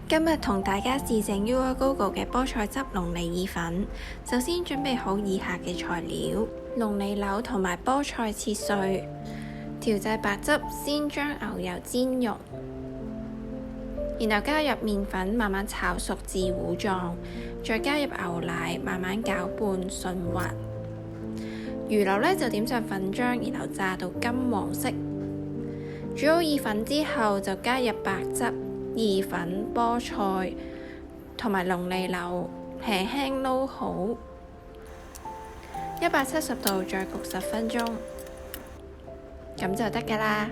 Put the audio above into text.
今日同大家試整 UoGoGo 嘅菠菜汁龍脷意粉。首先準備好以下嘅材料：龍脷柳同埋菠菜切碎，調製白汁，先將牛油煎溶，然後加入麵粉慢慢炒熟至糊狀，再加入牛奶慢慢攪拌順滑。魚柳呢就點上粉漿，然後炸到金黃色。煮好意粉之後，就加入白汁、意粉、菠菜同埋龍脷柳，輕輕撈好，170度再焗10分鐘，咁就得㗎啦。